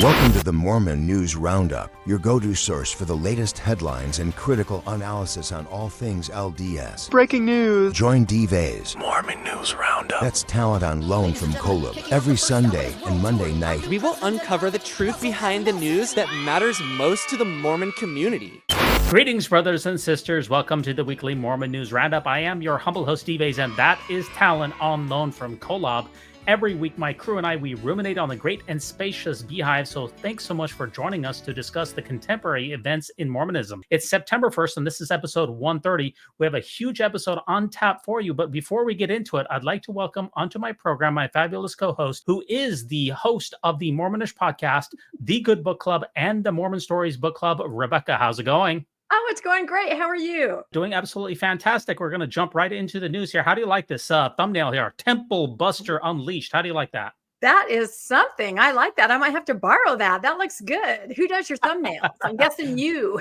Welcome to the Mormon News Roundup, your go-to source for the latest headlines and critical analysis on all things LDS. Breaking news. Join DV's Mormon News Roundup. That's talent on loan from Kolob every Sunday and Monday night. We will uncover the truth behind the news that matters most to the Mormon community. Greetings, brothers and sisters. Welcome to the weekly Mormon News Roundup. I am your humble host, DV's, and that is talent on loan from Kolob. Every week, my crew and I, we ruminate on the great and spacious beehive, so thanks so much for joining us to discuss the contemporary events in Mormonism. It's September 1st, and this is episode 130. We have a huge episode on tap for you, but before we get into it, I'd like to welcome onto my program my fabulous co-host, who is the host of the Mormonish Podcast, the Good Book Club, and the Mormon Stories Book Club. Rebecca, how's it going? Oh, it's going great. How are you? Doing absolutely fantastic. We're going to jump right into the news here. How do you like this thumbnail here? Temple Buster Unleashed. How do you like that? That is something. I like that. I might have to borrow that. That looks good. Who does your thumbnails? I'm guessing you.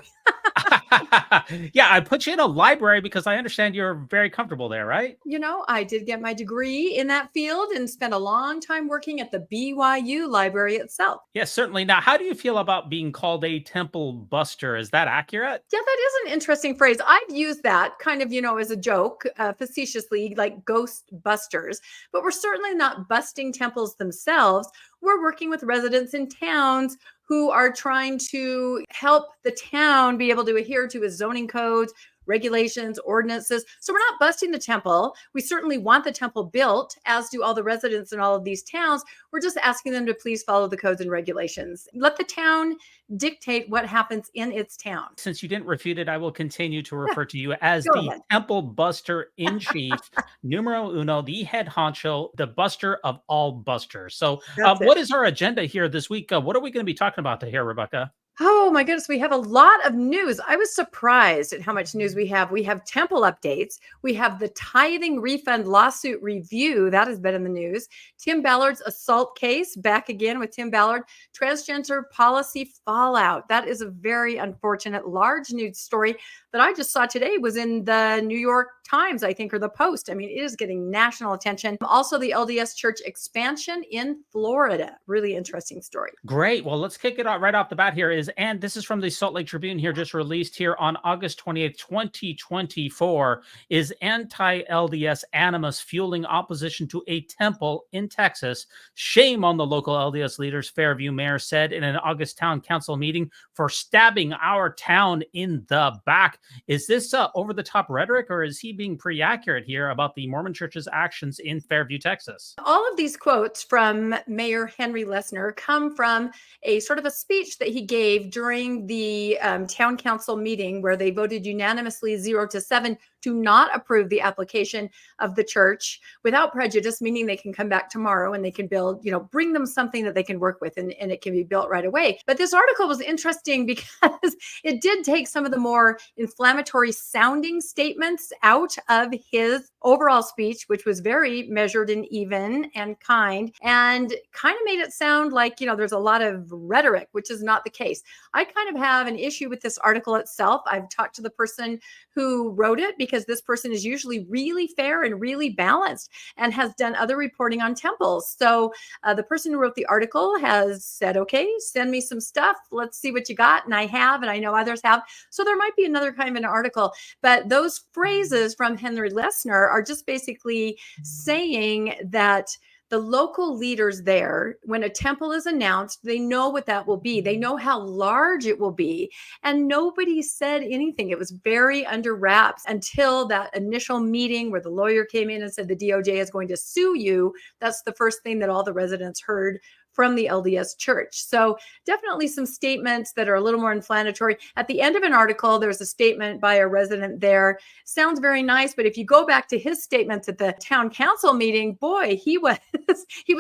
Yeah, I put you in a library because I understand you're very comfortable there, right? You know, I did get my degree in that field and spent a long time working at the BYU library itself. Yes, certainly. Now, how do you feel about being called a temple buster? Is that accurate? Yeah, that is an interesting phrase. I've used that kind of, as a joke, facetiously, like ghost busters, but we're certainly not busting temples themselves. We're working with residents in towns who are trying to help the town be able to adhere to its zoning codes, regulations, ordinances. So we're not busting the temple. We certainly want the temple built, as do all the residents in all of these towns. We're just asking them to please follow the codes and regulations. Let the town dictate what happens in its town. Since you didn't refute it, I will continue to refer to you as the temple buster in chief, numero uno, the head honcho, the buster of all busters. So what is our agenda here this week? What are we going to be talking about here, Rebecca? Oh my goodness, we have a lot of news. I was surprised at how much news we have. We have temple updates. We have the tithing refund lawsuit review. That has been in the news. Tim Ballard's assault case, back again with Tim Ballard. Transgender policy fallout. That is a very unfortunate, large news story that I just saw today was in the New York Times, I think, or the Post. I mean, it is getting national attention. Also, the LDS church expansion in Florida. Really interesting story. Great. Well, let's kick it out right off the bat here. And this is from the Salt Lake Tribune here, just released here on August 28th, 2024. Is anti-LDS animus fueling opposition to a temple in Texas? Shame on the local LDS leaders, Fairview mayor said in an August town council meeting, for stabbing our town in the back. Is this over-the-top rhetoric, or is he being pretty accurate here about the Mormon Church's actions in Fairview, Texas? All of these quotes from Mayor Henry Lesner come from a sort of a speech that he gave during the town council meeting where they voted unanimously 0-7 to not approve the application of the church without prejudice, meaning they can come back tomorrow and they can build, bring them something that they can work with and it can be built right away. But this article was interesting because it did take some of the more inflammatory sounding statements out of his overall speech, which was very measured and even and kind of made it sound like, there's a lot of rhetoric, which is not the case. I kind of have an issue with this article itself. I've talked to the person who wrote it because this person is usually really fair and really balanced and has done other reporting on temples. So the person who wrote the article has said, okay, send me some stuff. Let's see what you got. And I have, and I know others have. So there might be another kind of an article, but those phrases from Henry Lesner are just basically saying that the local leaders there, when a temple is announced, they know what that will be. They know how large it will be. And nobody said anything. It was very under wraps until that initial meeting where the lawyer came in and said the DOJ is going to sue you. That's the first thing that all the residents heard from the LDS church. So definitely some statements that are a little more inflammatory. At the end of an article, there's a statement by a resident there. Sounds very nice, but if you go back to his statements at the town council meeting, boy, he was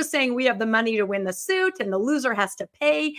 saying we have the money to win the suit and the loser has to pay.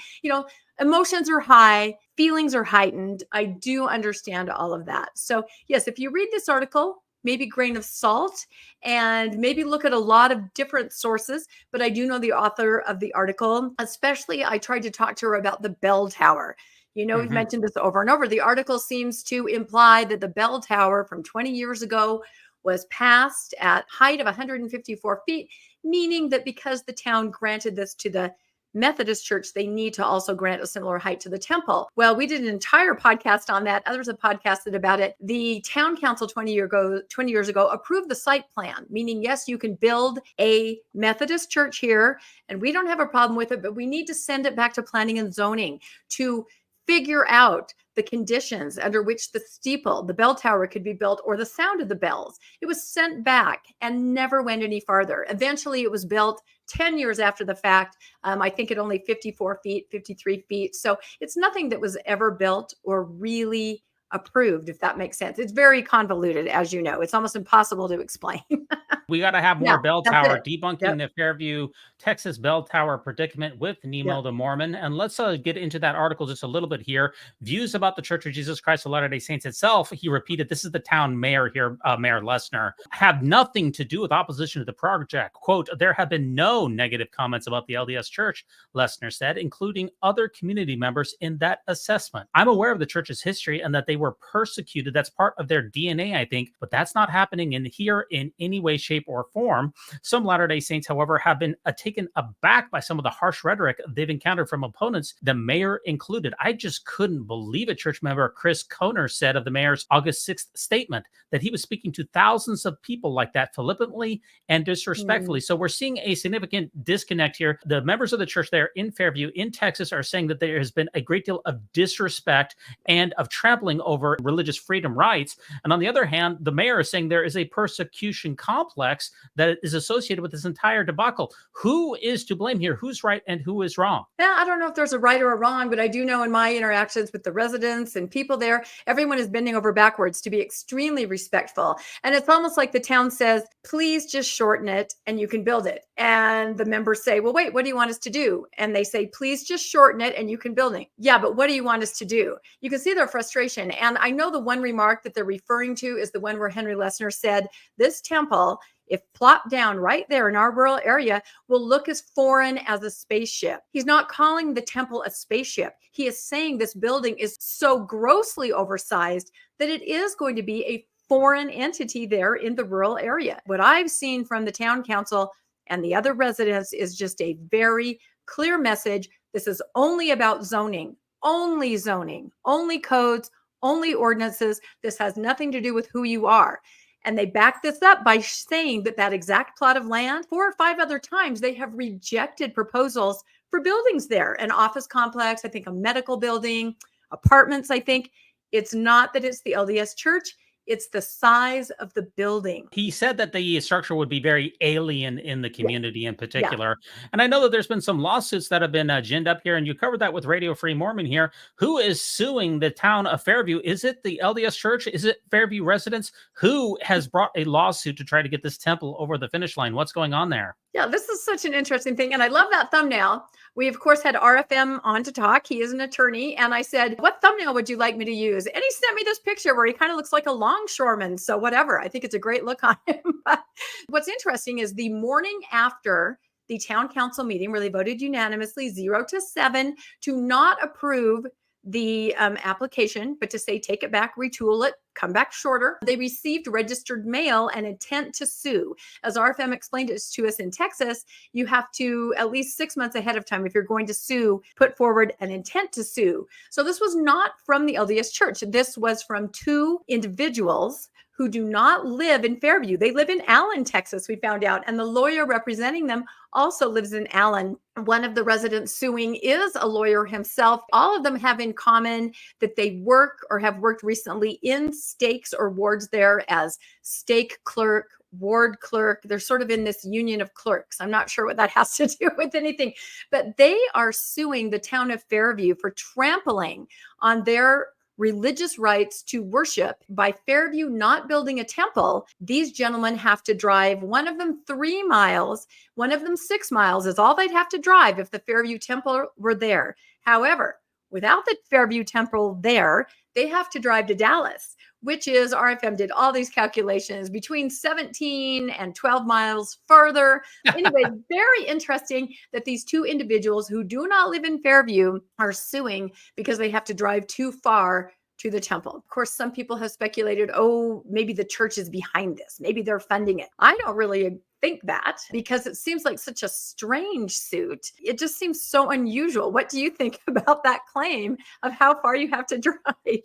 Emotions are high, feelings are heightened. I do understand all of that. So yes, if you read this article, maybe grain of salt and maybe look at a lot of different sources. But I do know the author of the article, especially I tried to talk to her about the bell tower. We've mentioned this over and over. The article seems to imply that the bell tower from 20 years ago was passed at height of 154 feet, meaning that because the town granted this to the Methodist church, they need to also grant a similar height to the temple. Well, we did an entire podcast on that. Others have podcasted about it. The town council 20 years ago approved the site plan, meaning, yes, you can build a Methodist church here, and we don't have a problem with it, but we need to send it back to planning and zoning to figure out the conditions under which the steeple, the bell tower, could be built, or the sound of the bells. It was sent back and never went any farther. Eventually, it was built 10 years after the fact. I think at only 54 feet, 53 feet. So it's nothing that was ever built or really approved, if that makes sense. It's very convoluted, as you know. It's almost impossible to explain. We got to have more bell that's tower it. debunking the Fairview, Texas bell tower predicament with Nemo the Mormon. And let's get into that article just a little bit here. Views about the Church of Jesus Christ of Latter-day Saints itself. He repeated, this is the town mayor here, Mayor Lesnar, have nothing to do with opposition to the project. Quote, there have been no negative comments about the LDS Church, Lesnar said, including other community members in that assessment. I'm aware of the church's history and that they were persecuted. That's part of their DNA, I think, but that's not happening in here in any way, shape, or form. Some Latter-day Saints, however, have been taken aback by some of the harsh rhetoric they've encountered from opponents, the mayor included. I just couldn't believe it. Church member Chris Kohner said of the mayor's August 6th statement that he was speaking to thousands of people like that flippantly and disrespectfully. So we're seeing a significant disconnect here. The members of the church there in Fairview in Texas are saying that there has been a great deal of disrespect and of trampling over religious freedom rights. And on the other hand, the mayor is saying there is a persecution complex that is associated with this entire debacle. Who is to blame here? Who's right and who is wrong? Yeah, I don't know if there's a right or a wrong, but I do know in my interactions with the residents and people there, everyone is bending over backwards to be extremely respectful. And it's almost like the town says, please just shorten it and you can build it. And the members say, well, wait, what do you want us to do? And they say, please just shorten it and you can build it. Yeah, but what do you want us to do? You can see their frustration. And I know the one remark that they're referring to is the one where Henry Lesnar said, this temple, if plopped down right there in our rural area, will look as foreign as a spaceship. He's not calling the temple a spaceship. He is saying this building is so grossly oversized that it is going to be a foreign entity there in the rural area. What I've seen from the town council and the other residents is just a very clear message. This is only about zoning, only codes, only ordinances. This has nothing to do with who you are. And they back this up by saying that that exact plot of land, 4 or 5 other times, they have rejected proposals for buildings there, an office complex, I think a medical building, apartments, I think. It's not that it's the LDS Church. It's the size of the building. He said that the structure would be very alien in the community in particular. And I know that there's been some lawsuits that have been ginned up here, and you covered that with Radio Free Mormon here. Who is suing the town of Fairview? Is it the LDS Church? Is it Fairview residents? Who has brought a lawsuit to try to get this temple over the finish line? What's going on there? Yeah, this is such an interesting thing. And I love that thumbnail. We, of course, had RFM on to talk. He is an attorney. And I said, what thumbnail would you like me to use? And he sent me this picture where he kind of looks like a longshoreman. So whatever. I think it's a great look on him. But what's interesting is the morning after the town council meeting where they voted unanimously 0-7 to not approve the application, but to say, take it back, retool it, come back shorter. They received registered mail and intent to sue. As RFM explained it to us in Texas, you have to at least 6 months ahead of time, if you're going to sue, put forward an intent to sue. So this was not from the LDS Church. This was from 2 individuals who do not live in Fairview. They live in Allen, Texas, we found out. And the lawyer representing them also lives in Allen. One of the residents suing is a lawyer himself. All of them have in common that they work or have worked recently in stakes or wards there as stake clerk, ward clerk. They're sort of in this union of clerks. I'm not sure what that has to do with anything, but they are suing the town of Fairview for trampling on their religious rights to worship. By Fairview not building a temple, these gentlemen have to drive, one of them 3 miles, one of them 6 miles is all they'd have to drive if the Fairview temple were there. However, without the Fairview temple there, they have to drive to Dallas, which is, RFM did all these calculations, between 17 and 12 miles further. Anyway, very interesting that these 2 individuals who do not live in Fairview are suing because they have to drive too far to the temple. Of course, some people have speculated, oh, maybe the church is behind this. Maybe they're funding it. I don't really think that because it seems like such a strange suit. It just seems so unusual. What do you think about that claim of how far you have to drive?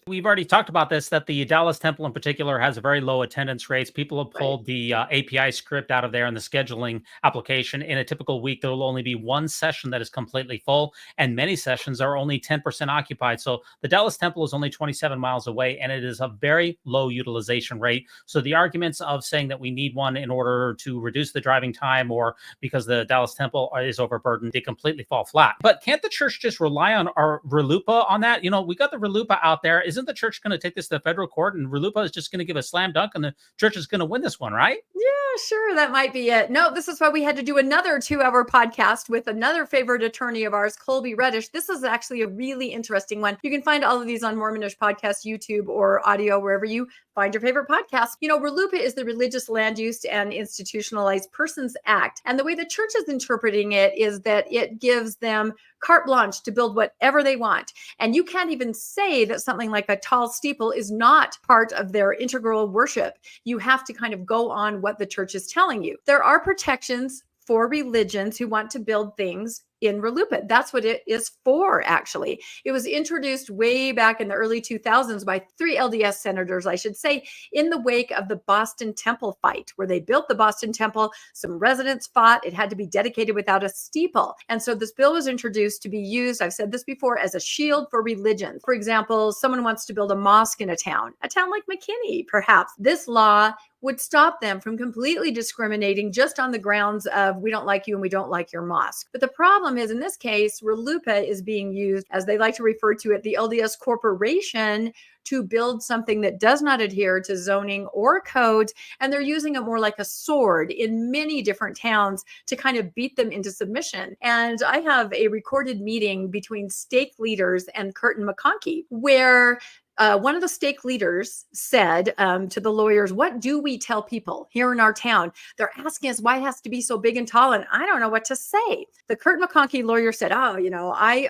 We've already talked about this, that the Dallas Temple in particular has a very low attendance rates. People have pulled the API script out of there in the scheduling application. In a typical week, there will only be one session that is completely full, and many sessions are only 10% occupied. So the Dallas Temple is only 27 miles away, and it is a very low utilization rate. So the arguments of saying that we need one in order to reduce the driving time or because the Dallas Temple is overburdened, they completely fall flat. But can't the church just rely on our RLUIPA on that? You know, we got the RLUIPA out there. Isn't the church going to take this to the federal court and RLUIPA is just going to give a slam dunk and the church is going to win this one, right? Yeah, sure. That might be it. No, this is why we had to do another 2-hour podcast with another favorite attorney of ours, Colby Reddish. This is actually a really interesting one. You can find all of these on Mormonish Podcast, YouTube, or audio, wherever you find your favorite podcast. You know, RLUIPA is the Religious Land Use and Institutionalized Persons Act. And the way the church is interpreting it is that it gives them carte blanche to build whatever they want. And you can't even say that something like a tall steeple is not part of their integral worship. You have to kind of go on what the church is telling you. There are protections for religions who want to build things in RLUIPA. That's what it is for, actually. It was introduced way back in the early 2000s by 3 LDS senators, I should say, in the wake of the Boston Temple fight, where they built the Boston Temple. Some residents fought. It had to be dedicated without a steeple. And so this bill was introduced to be used, I've said this before, as a shield for religions. For example, someone wants to build a mosque in a town like McKinney, perhaps. This law would stop them from completely discriminating just on the grounds of we don't like you and we don't like your mosque. But the problem is, in this case, RLUIPA is being used, as they like to refer to it, the LDS corporation, to build something that does not adhere to zoning or codes. And they're using it more like a sword in many different towns to kind of beat them into submission. And I have a recorded meeting between stake leaders and Curtin McConkie, where one of the stake leaders said to the lawyers, what do we tell people here in our town? They're asking us why it has to be so big and tall, and I don't know what to say. The Curtin McConkie lawyer said, oh, you know, I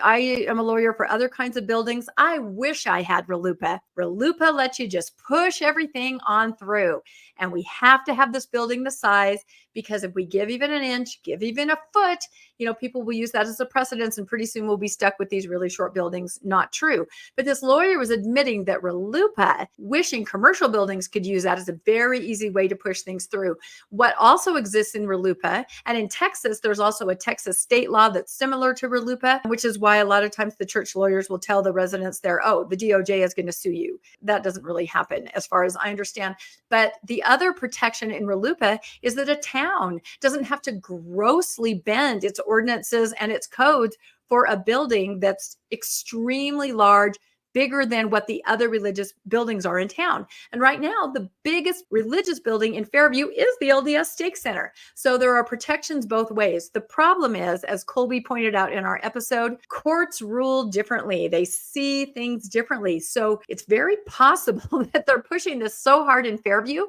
am a lawyer for other kinds of buildings. I wish I had RLUIPA. RLUIPA lets you just push everything on through. And we have to have this building the size, because if we give even an inch, give even a foot, you know, people will use that as a precedence, and pretty soon we'll be stuck with these really short buildings. Not true. But this lawyer was admitting that RLUIPA, wishing commercial buildings could use that as a very easy way to push things through. What also exists in RLUIPA, and in Texas, there's also a Texas state law that's similar to RLUIPA, which is why a lot of times the church lawyers will tell the residents there, oh, the DOJ is going to sue you. That doesn't really happen as far as I understand. But the other protection in RLUIPA is that a town doesn't have to grossly bend its ordinances and its codes for a building that's extremely large, bigger than what the other religious buildings are in town. And right now, the biggest religious building in Fairview is the LDS Stake Center. So there are protections both ways. The problem is, as Colby pointed out in our episode, courts rule differently. They see things differently. So it's very possible that they're pushing this so hard in Fairview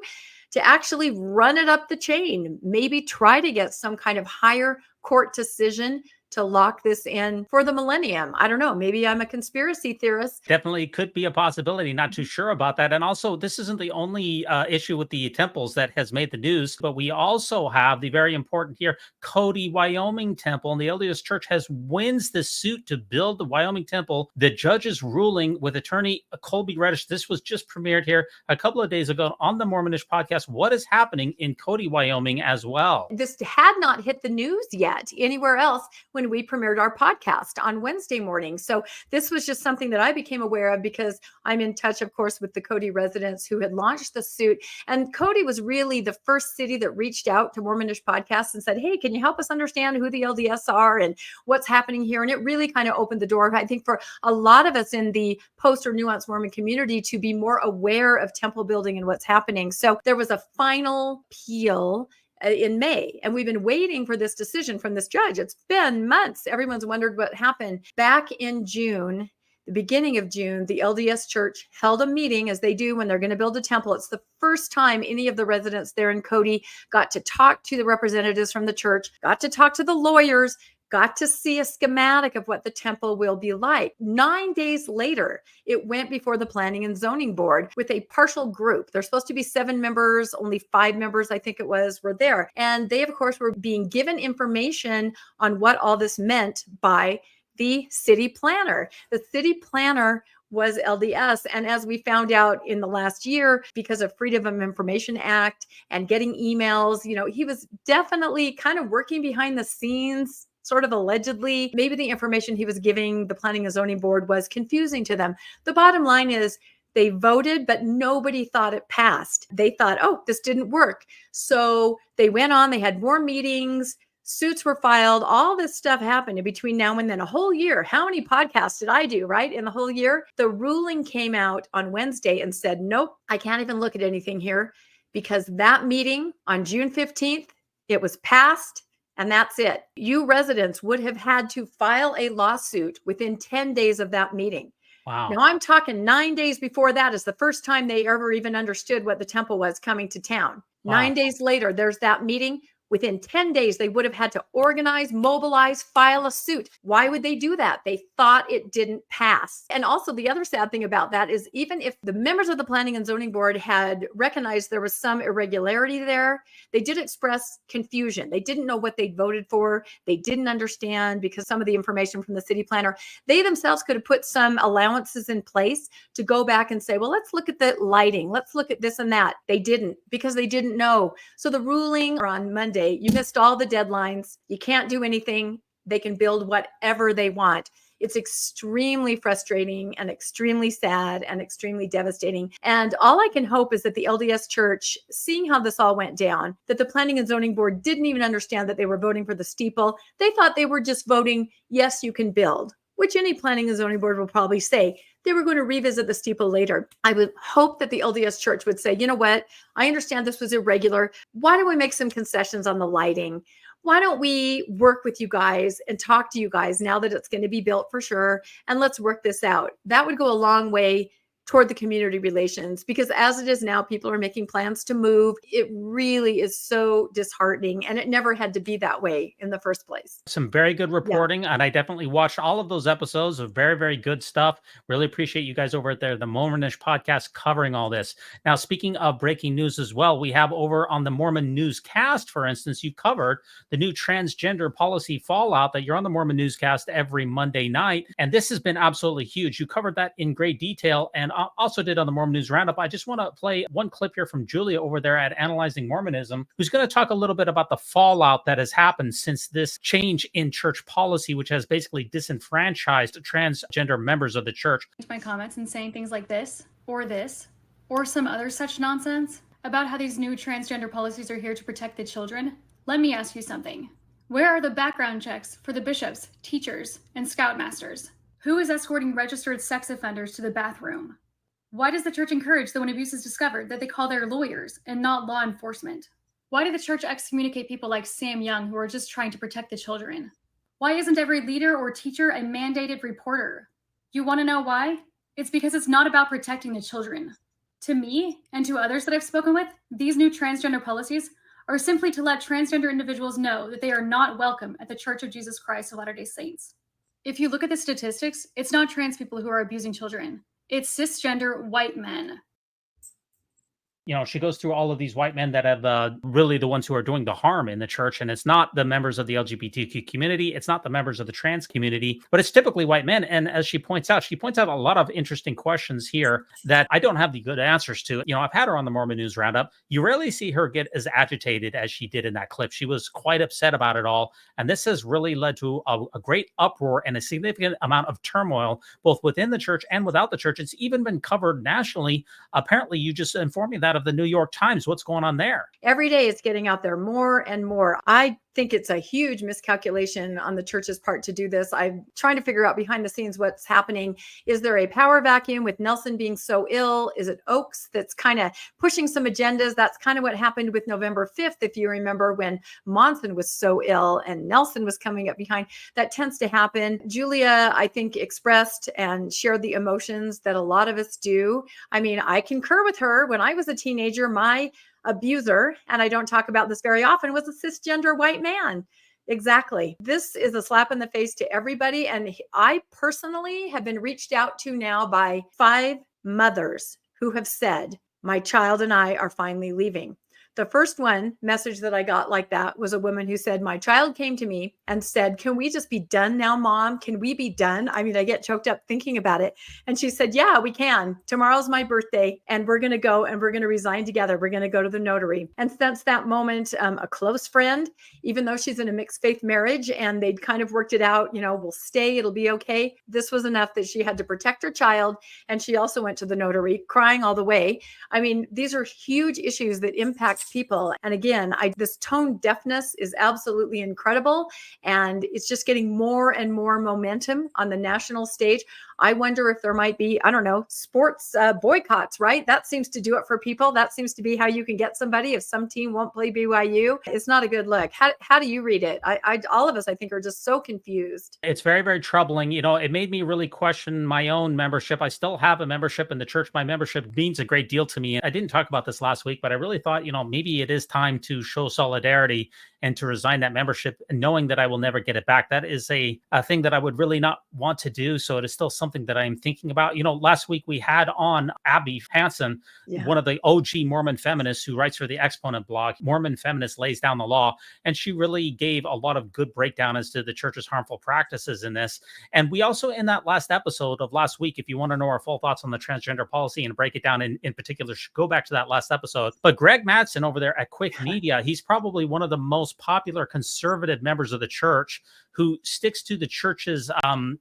to actually run it up the chain, maybe try to get some kind of higher court decision to lock this in for the millennium. I don't know. Maybe I'm a conspiracy theorist. Definitely could be a possibility. Not too sure about that. And also, this isn't the only issue with the temples that has made the news, but we also have the very important here, Cody, Wyoming Temple. And the LDS Church wins the suit to build the Wyoming Temple. The judge's ruling with attorney Colby Reddish. This was just premiered here a couple of days ago on the Mormonish Podcast. What is happening in Cody, Wyoming as well? This had not hit the news yet anywhere else when we premiered our podcast on Wednesday morning. So this was just something that I became aware of because I'm in touch, of course, with the Cody residents who had launched the suit. And Cody was really the first city that reached out to Mormonish Podcast and said, hey, can you help us understand who the LDS are and what's happening here? And it really kind of opened the door, I think, for a lot of us in the post or nuanced Mormon community to be more aware of temple building and what's happening. So there was a final appeal in May. And we've been waiting for this decision from this judge. It's been months. Everyone's wondered what happened. Back in June, the beginning of June, the LDS Church held a meeting, as they do when they're going to build a temple. It's the first time any of the residents there in Cody got to talk to the representatives from the church, got to talk to the lawyers, got to see a schematic of what the temple will be like. 9 days later, it went before the Planning and Zoning Board with a partial group. There's supposed to be 7 members, only 5 members, I think it was, were there. And they, of course, were being given information on what all this meant by the city planner. The city planner was LDS. And as we found out in the last year, because of Freedom of Information Act and getting emails, he was definitely kind of working behind the scenes, sort of allegedly. Maybe the information he was giving the Planning and Zoning Board was confusing to them. The bottom line is they voted, but nobody thought it passed. They thought, oh, this didn't work. So they went on, they had more meetings, suits were filed, all this stuff happened in between now and then, a whole year. How many podcasts did I do, right? In the whole year? The ruling came out on Wednesday and said, nope, I can't even look at anything here because that meeting on June 15th, it was passed and that's it. You residents would have had to file a lawsuit within 10 days of that meeting. Wow. Now I'm talking 9 days before that is the first time they ever even understood what the temple was coming to town. Wow. 9 days later, there's that meeting. Within 10 days, they would have had to organize, mobilize, file a suit. Why would they do that? They thought it didn't pass. And also the other sad thing about that is even if the members of the Planning and Zoning Board had recognized there was some irregularity there, they did express confusion. They didn't know what they voted for. They didn't understand because some of the information from the city planner, they themselves could have put some allowances in place to go back and say, well, let's look at the lighting. Let's look at this and that. They didn't because they didn't know. So the ruling on Monday, you missed all the deadlines. You can't do anything. They can build whatever they want. It's extremely frustrating and extremely sad and extremely devastating. And all I can hope is that the LDS Church, seeing how this all went down, that the Planning and Zoning Board didn't even understand that they were voting for the steeple. They thought they were just voting, yes, you can build, which any Planning and Zoning Board will probably say. They were going to revisit the steeple later. I would hope that the LDS Church would say, you know what? I understand this was irregular. Why don't we make some concessions on the lighting? Why don't we work with you guys and talk to you guys now that it's going to be built for sure? And let's work this out. That would go a long way toward the community relations, because as it is now, people are making plans to move. It really is so disheartening, and it never had to be that way in the first place. Some very good reporting, and I definitely watched all of those episodes of very, very good stuff. Really appreciate you guys over there, the Mormonish Podcast, covering all this. Now, speaking of breaking news as well, we have over on the Mormon Newscast, for instance, you covered the new transgender policy fallout that you're on the Mormon Newscast every Monday night, and this has been absolutely huge. You covered that in great detail, and also did on the Mormon News Roundup. I just want to play one clip here from Julia over there at Analyzing Mormonism, who's going to talk a little bit about the fallout that has happened since this change in church policy, which has basically disenfranchised transgender members of the church. My comments and saying things like this, or some other such nonsense about how these new transgender policies are here to protect the children. Let me ask you something. Where are the background checks for the bishops, teachers, and scoutmasters? Who is escorting registered sex offenders to the bathroom? Why does the church encourage that when abuse is discovered that they call their lawyers and not law enforcement? Why did the church excommunicate people like Sam Young who are just trying to protect the children? Why isn't every leader or teacher a mandated reporter? You want to know why? It's because it's not about protecting the children. To me, and to others that I've spoken with, these new transgender policies are simply to let transgender individuals know that they are not welcome at the Church of Jesus Christ of Latter-day Saints. If you look at the statistics, it's not trans people who are abusing children. It's cisgender white men. You know, she goes through all of these white men that have really the ones who are doing the harm in the church. And it's not the members of the LGBTQ community. It's not the members of the trans community, but it's typically white men. And as she points out a lot of interesting questions here that I don't have the good answers to. You know, I've had her on the Mormon News Roundup. You rarely see her get as agitated as she did in that clip. She was quite upset about it all. And this has really led to a great uproar and a significant amount of turmoil, both within the church and without the church. It's even been covered nationally. Apparently, you just informed me that of the New York Times. What's going on there? Every day it's getting out there more and more. I think it's a huge miscalculation on the church's part to do this. I'm trying to figure out behind the scenes what's happening. Is there a power vacuum with Nelson being so ill? Is it Oaks that's kind of pushing some agendas? That's kind of what happened with November 5th, if you remember, when Monson was so ill and Nelson was coming up behind. That tends to happen. Julia, I think, expressed and shared the emotions that a lot of us do. I mean, I concur with her. When I was a teenager, my abuser, and I don't talk about this very often, was a cisgender white man. Exactly. This is a slap in the face to everybody. And I personally have been reached out to now by 5 mothers who have said, my child and I are finally leaving. The first message that I got like that was a woman who said, my child came to me and said, can we just be done now, Mom? Can we be done? I mean, I get choked up thinking about it. And she said, yeah, we can. Tomorrow's my birthday and we're going to go and we're going to resign together. We're going to go to the notary. And since that moment, a close friend, even though she's in a mixed faith marriage and they'd kind of worked it out, we'll stay, it'll be okay. This was enough that she had to protect her child. And she also went to the notary crying all the way. I mean, these are huge issues that impact people. And again, this tone deafness is absolutely incredible. And it's just getting more and more momentum on the national stage. I wonder if there might be, I don't know, sports boycotts, right? That seems to do it for people. That seems to be how you can get somebody if some team won't play BYU. It's not a good look. How do you read it? All of us, I think, are just so confused. It's very, very troubling. It made me really question my own membership. I still have a membership in the church. My membership means a great deal to me. I didn't talk about this last week, but I really thought, maybe it is time to show solidarity and to resign that membership, knowing that I will never get it back. That is a thing that I would really not want to do. So it is still something that I'm thinking about. Last week we had on Abby Hansen, one of the OG Mormon feminists who writes for the Exponent blog. Mormon Feminist Lays Down the Law. And she really gave a lot of good breakdown as to the church's harmful practices in this. And we also, in that last episode of last week, if you want to know our full thoughts on the transgender policy and break it down in particular, go back to that last episode. But Greg Madsen over there at Quick Media, he's probably one of the most popular conservative members of the church who sticks to the church's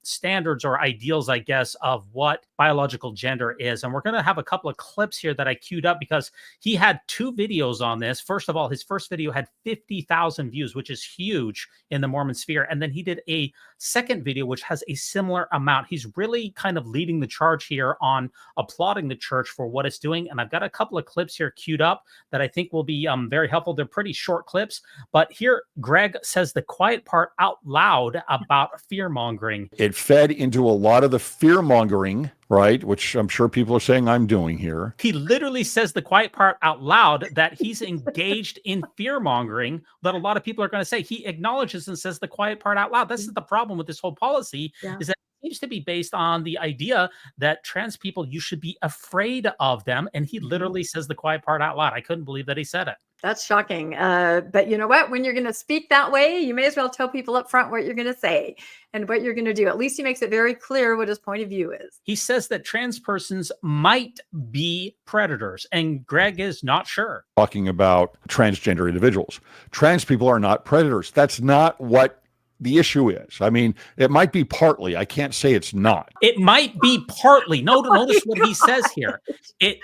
standards or ideals, I guess, of what biological gender is. And we're going to have a couple of clips here that I queued up because he had 2 videos on this. First of all, his first video had 50,000 views, which is huge in the Mormon sphere. And then he did a second video, which has a similar amount. He's really kind of leading the charge here on applauding the church for what it's doing. And I've got a couple of clips here queued up that I think will be very helpful. They're pretty short clips, but here Greg says the quiet part out loud about fear-mongering. It fed into a lot of the fear-mongering, right, which I'm sure people are saying I'm doing here. He literally says the quiet part out loud that he's engaged in fear-mongering that a lot of people are going to say. He acknowledges and says the quiet part out loud. This is the problem with this whole policy, is that it seems to be based on the idea that trans people, you should be afraid of them. And he literally says the quiet part out loud. I couldn't believe that he said it. That's shocking. But you know what? When you're going to speak that way, you may as well tell people up front what you're going to say and what you're going to do. At least he makes it very clear what his point of view is. He says that trans persons might be predators, and Greg is not sure. Talking about transgender individuals. Trans people are not predators. That's not what the issue is. I mean, it might be partly. I can't say it's not. It might be partly. Notice what he says here.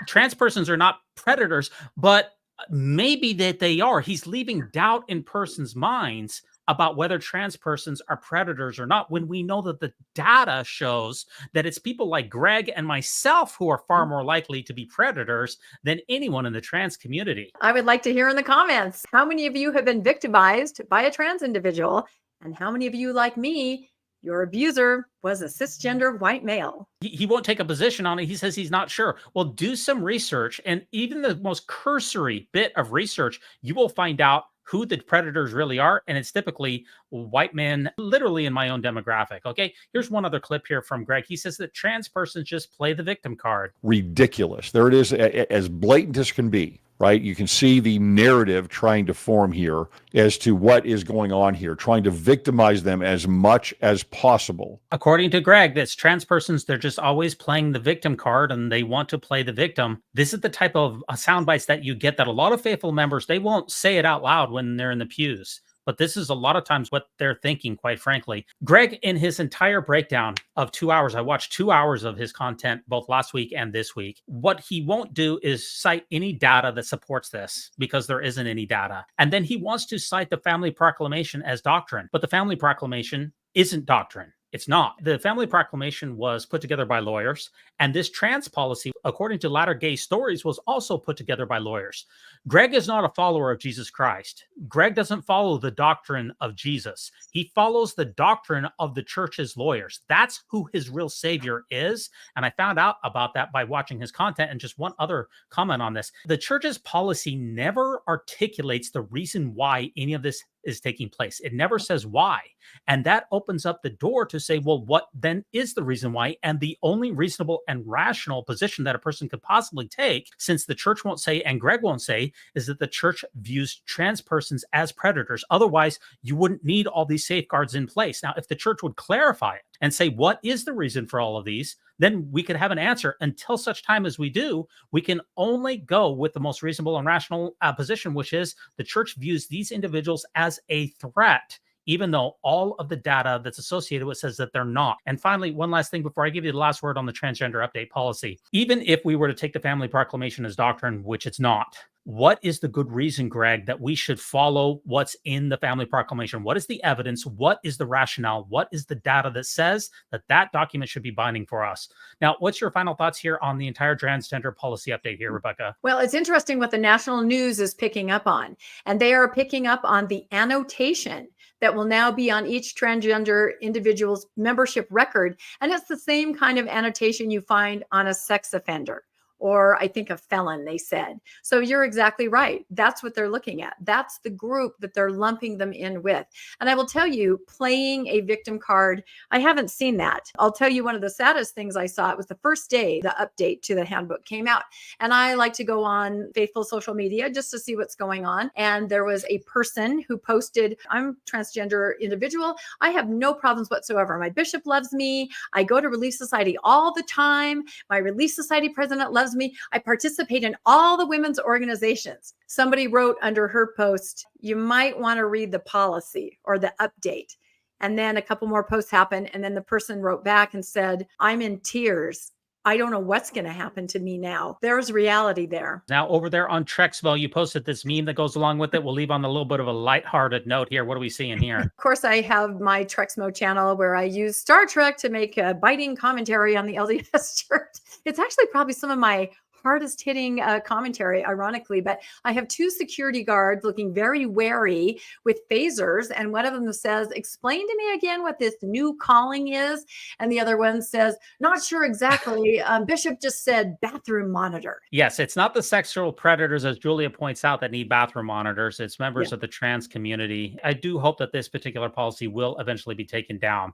Trans persons are not predators, but maybe that they are. He's leaving doubt in persons' minds about whether trans persons are predators or not, when we know that the data shows that it's people like Greg and myself who are far more likely to be predators than anyone in the trans community. I would like to hear in the comments, how many of you have been victimized by a trans individual? And how many of you, like me, your abuser was a cisgender white male? He won't take a position on it. He says he's not sure. Well, do some research. And even the most cursory bit of research, you will find out who the predators really are. And it's typically white men, literally in my own demographic. Okay, here's one other clip here from Greg. He says that trans persons just play the victim card. Ridiculous. There it is, as blatant as can be. Right? You can see the narrative trying to form here as to what is going on here, trying to victimize them as much as possible. According to Greg, that's trans persons, they're just always playing the victim card and they want to play the victim. This is the type of sound bites that you get that a lot of faithful members, they won't say it out loud when they're in the pews. But this is a lot of times what they're thinking, quite frankly. Greg, in his entire breakdown of 2 hours, I watched 2 hours of his content, both last week and this week. What he won't do is cite any data that supports this, because there isn't any data. And then he wants to cite the Family Proclamation as doctrine. But the Family Proclamation isn't doctrine. It's not. The Family Proclamation was put together by lawyers, and this trans policy, according to Latter-Gay Stories, was also put together by lawyers. Greg is not a follower of Jesus Christ. Greg doesn't follow the doctrine of Jesus. He follows the doctrine of the church's lawyers. That's who his real savior is. And I found out about that by watching his content. And just one other comment on this. The church's policy never articulates the reason why any of this is taking place. It never says why. And that opens up the door to say, well, what then is the reason why? And the only reasonable and rational position that a person could possibly take, since the church won't say and Greg won't say, is that the church views trans persons as predators. Otherwise, you wouldn't need all these safeguards in place. Now, if the church would clarify it and say, what is the reason for all of these? Then we could have an answer. Until such time as we do, we can only go with the most reasonable and rational position, which is the church views these individuals as a threat, even though all of the data that's associated with says that they're not. And finally, one last thing before I give you the last word on the transgender update policy. Even if we were to take the family proclamation as doctrine, which it's not, what is the good reason, Greg, that we should follow what's in the family proclamation? What is the evidence? What is the rationale? What is the data that says that that document should be binding for us? Now, what's your final thoughts here on the entire transgender policy update here, Rebecca? Well, it's interesting what the national news is picking up on, and they are picking up on the annotation that will now be on each transgender individual's membership record. And it's the same kind of annotation you find on a sex offender, or I think a felon, they said. So you're exactly right. That's what they're looking at. That's the group that they're lumping them in with. And I will tell you, playing a victim card, I haven't seen that. I'll tell you one of the saddest things I saw. It was the first day the update to the handbook came out. And I like to go on faithful social media just to see what's going on. And there was a person who posted, I'm a transgender individual. I have no problems whatsoever. My bishop loves me. I go to Relief Society all the time. My Relief Society president loves me. I participate in all the women's organizations. Somebody wrote under her post, you might want to read the policy or the update. And then a couple more posts happened. And then the person wrote back and said, I'm in tears. I don't know what's going to happen to me now. There's reality there. Now, over there on Trexvo, you posted this meme that goes along with it. We'll leave on a little bit of a lighthearted note here. What are we seeing here? Of course, I have my Trexmo channel where I use Star Trek to make a biting commentary on the LDS Church. It's actually probably some of my hardest hitting commentary, ironically, but I have two security guards looking very wary with phasers. And one of them says, explain to me again what this new calling is. And the other one says, not sure exactly. Bishop just said bathroom monitor. Yes, it's not the sexual predators, as Julia points out, that need bathroom monitors. It's members of the trans community. I do hope that this particular policy will eventually be taken down.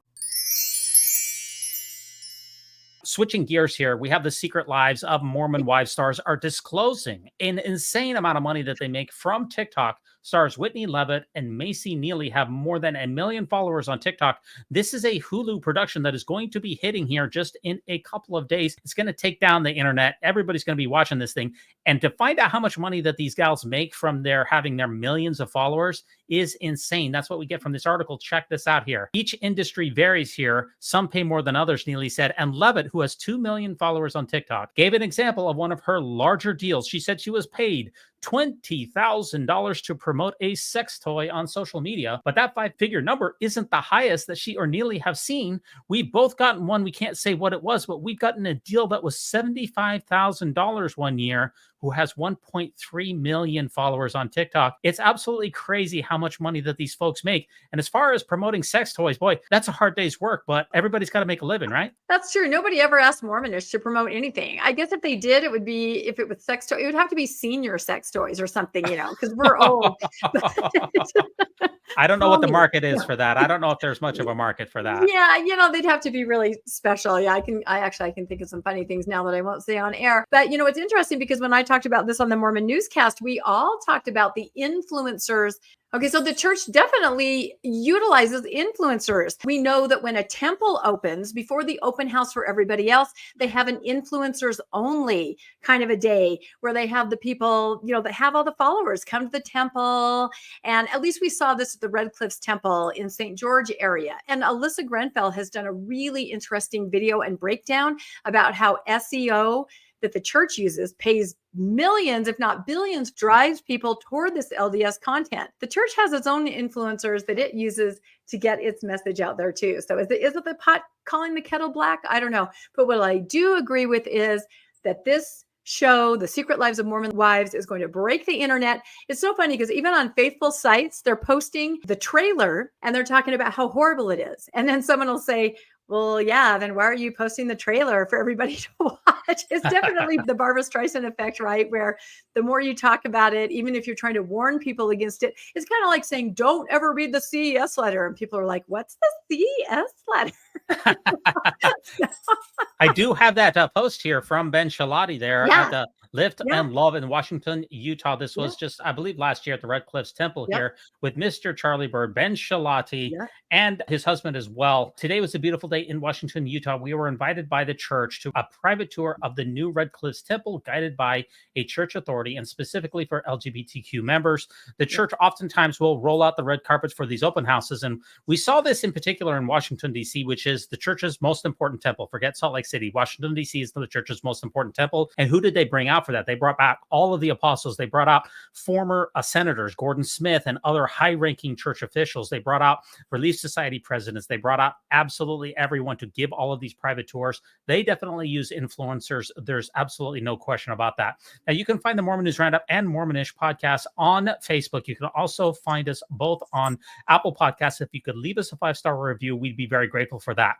Switching gears here, we have the secret lives of Mormon wife stars are disclosing an insane amount of money that they make from TikTok. Stars Whitney Levitt and Macy Neely have more than 1 million followers on TikTok. This is a Hulu production that is going to be hitting here just in a couple of days. It's going to take down the internet. Everybody's going to be watching this thing. And to find out how much money that these gals make from having their millions of followers is insane. That's what we get from this article. Check this out here. Each industry varies here. Some pay more than others, Neely said. And Levitt, who has 2 million followers on TikTok, gave an example of one of her larger deals. She said she was paid $20,000 to promote a sex toy on social media, but that 5-figure number isn't the highest that she or Neely have seen. We've both gotten one. We can't say what it was, but we've gotten a deal that was $75,000 one year, who has 1.3 million followers on TikTok. It's absolutely crazy how much money that these folks make. And as far as promoting sex toys, boy, that's a hard day's work, but everybody's got to make a living, right? That's true. Nobody ever asked Mormonish to promote anything. I guess if they did, it would be, if it was sex toy, it would have to be senior sex toys or something, because we're old. I don't know what the market is for that. I don't know if there's much of a market for that. Yeah, they'd have to be really special. Yeah, I can think of some funny things now that I won't say on air. But it's interesting because when I talked about this on the Mormon Newscast, we all talked about the influencers. Okay, so the church definitely utilizes influencers. We know that when a temple opens, before the open house for everybody else, they have an influencers only kind of a day where they have the people, that have all the followers come to the temple. And at least we saw this at the Red Cliffs Temple in St. George area. And Alyssa Grenfell has done a really interesting video and breakdown about how SEO that the church uses pays millions, if not billions, drives people toward this LDS content. The church has its own influencers that it uses to get its message out there too. So is it the pot calling the kettle black? I don't know. But what I do agree with is that this show, The Secret Lives of Mormon Wives, is going to break the internet. It's so funny because even on faithful sites, they're posting the trailer and they're talking about how horrible it is. And then someone will say, well, yeah, then why are you posting the trailer for everybody to watch? It's definitely the Barbra Streisand effect, right? Where the more you talk about it, even if you're trying to warn people against it, it's kind of like saying, don't ever read the CES letter. And people are like, what's the CES letter? I do have that post here from Ben Shalati there at the Lift and Love in Washington, Utah. This was just, I believe, last year at the Red Cliffs Temple here with Mr. Charlie Bird, Ben Shalati, and his husband as well. Today was a beautiful day in Washington, Utah. We were invited by the church to a private tour of the new Red Cliffs Temple, guided by a church authority and specifically for LGBTQ members. The church oftentimes will roll out the red carpets for these open houses. And we saw this in particular in Washington, D.C., which is the church's most important temple. Forget Salt Lake City. Washington, D.C. is the church's most important temple. And who did they bring out for that? They brought back all of the apostles. They brought out former senators, Gordon Smith, and other high-ranking church officials. They brought out Relief Society presidents. They brought out absolutely everyone to give all of these private tours. They definitely use influencers. There's absolutely no question about that. Now, you can find the Mormon News Roundup and Mormonish Podcast on Facebook. You can also find us both on Apple Podcasts. If you could leave us a 5-star review, we'd be very grateful for that.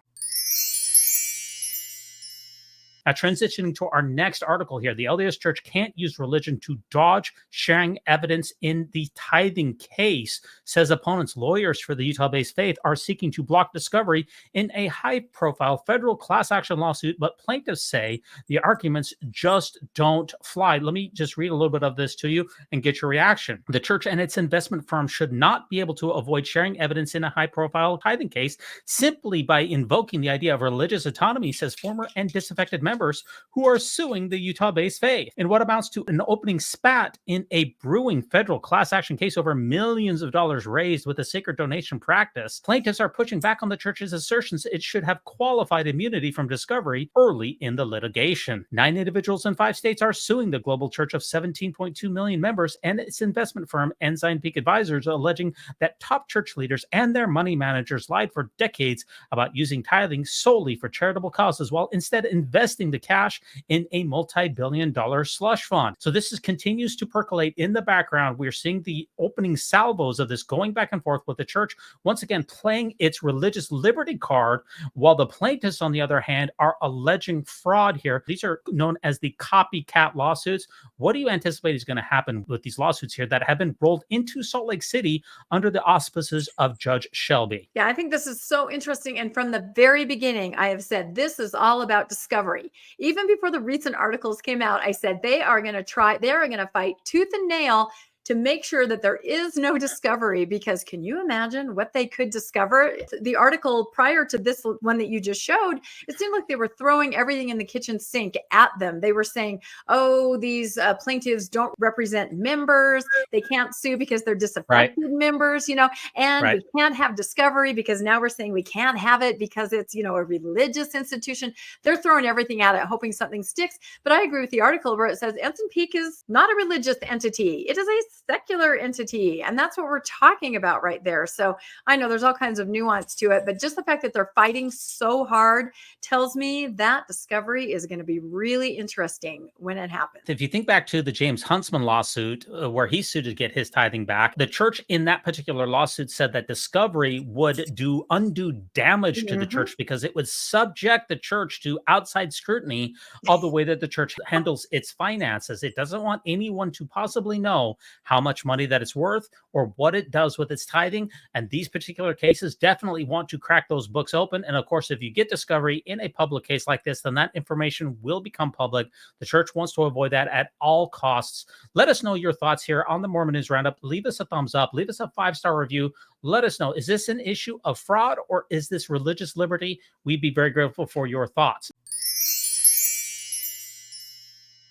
Now, transitioning to our next article here, the LDS Church can't use religion to dodge sharing evidence in the tithing case, says opponents. Lawyers for the Utah-based faith are seeking to block discovery in a high-profile federal class action lawsuit, but plaintiffs say the arguments just don't fly. Let me just read a little bit of this to you and get your reaction. The church and its investment firm should not be able to avoid sharing evidence in a high-profile tithing case simply by invoking the idea of religious autonomy, says former and disaffected members who are suing the Utah-based faith. In what amounts to an opening spat in a brewing federal class action case over millions of dollars raised with a sacred donation practice, plaintiffs are pushing back on the church's assertions it should have qualified immunity from discovery early in the litigation. 9 individuals in 5 states are suing the global church of 17.2 million members and its investment firm Ensign Peak Advisors, alleging that top church leaders and their money managers lied for decades about using tithing solely for charitable causes while instead investing the cash in a multi-billion-dollar slush fund. So this continues to percolate in the background. We're seeing the opening salvos of this going back and forth with the church once again playing its religious liberty card, while the plaintiffs, on the other hand, are alleging fraud here. These are known as the copycat lawsuits. What do you anticipate is going to happen with these lawsuits here that have been rolled into Salt Lake City under the auspices of Judge Shelby? Yeah, I think this is so interesting. And from the very beginning, I have said this is all about discovery. Even before the recent articles came out, I said they are going to fight tooth and nail to make sure that there is no discovery, because can you imagine what they could discover? The article prior to this one that you just showed, it seemed like they were throwing everything in the kitchen sink at them. They were saying, oh, these plaintiffs don't represent members. They can't sue because they're disaffected members, and we can't have discovery because now we're saying we can't have it because it's, a religious institution. They're throwing everything at it, hoping something sticks. But I agree with the article where it says Ensign Peak is not a religious entity. It is a secular entity. And that's what we're talking about right there. So I know there's all kinds of nuance to it, but just the fact that they're fighting so hard tells me that discovery is going to be really interesting when it happens. If you think back to the James Huntsman lawsuit, where he sued to get his tithing back, the church in that particular lawsuit said that discovery would do undue damage to the church because it would subject the church to outside scrutiny of the way that the church handles its finances. It doesn't want anyone to possibly know how much money that it's worth or what it does with its tithing. And these particular cases definitely want to crack those books open. And of course, if you get discovery in a public case like this, then that information will become public. The church wants to avoid that at all costs. Let us know your thoughts here on the Mormon News Roundup. Leave us a thumbs up. Leave us a 5-star review. Let us know, is this an issue of fraud or is this religious liberty? We'd be very grateful for your thoughts.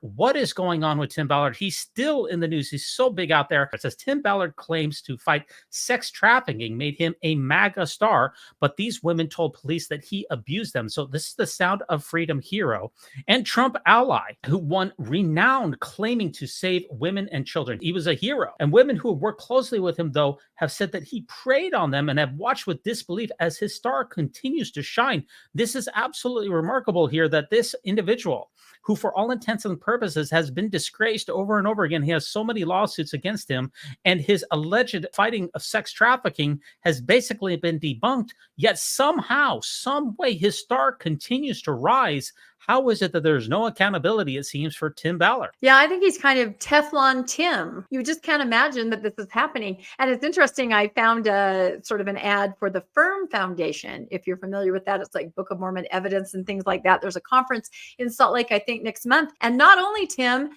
What is going on with Tim Ballard? He's still in the news. He's so big out there. It says Tim Ballard claims to fight sex trafficking made him a MAGA star, but these women told police that he abused them. So this is the Sound of Freedom hero and Trump ally who won renown claiming to save women and children. He was a hero. And women who have worked closely with him, though, have said that he preyed on them and have watched with disbelief as his star continues to shine. This is absolutely remarkable here that this individual, who for all intents and purposes has been disgraced over and over again. He has so many lawsuits against him, and his alleged fighting of sex trafficking has basically been debunked. Yet somehow, some way, his star continues to rise. How is it that there's no accountability, it seems, for Tim Ballard? Yeah, I think he's kind of Teflon Tim. You just can't imagine that this is happening. And it's interesting. I found a sort of an ad for the Firm Foundation. If you're familiar with that, it's like Book of Mormon evidence and things like that. There's a conference in Salt Lake, I think, next month. And not only Tim,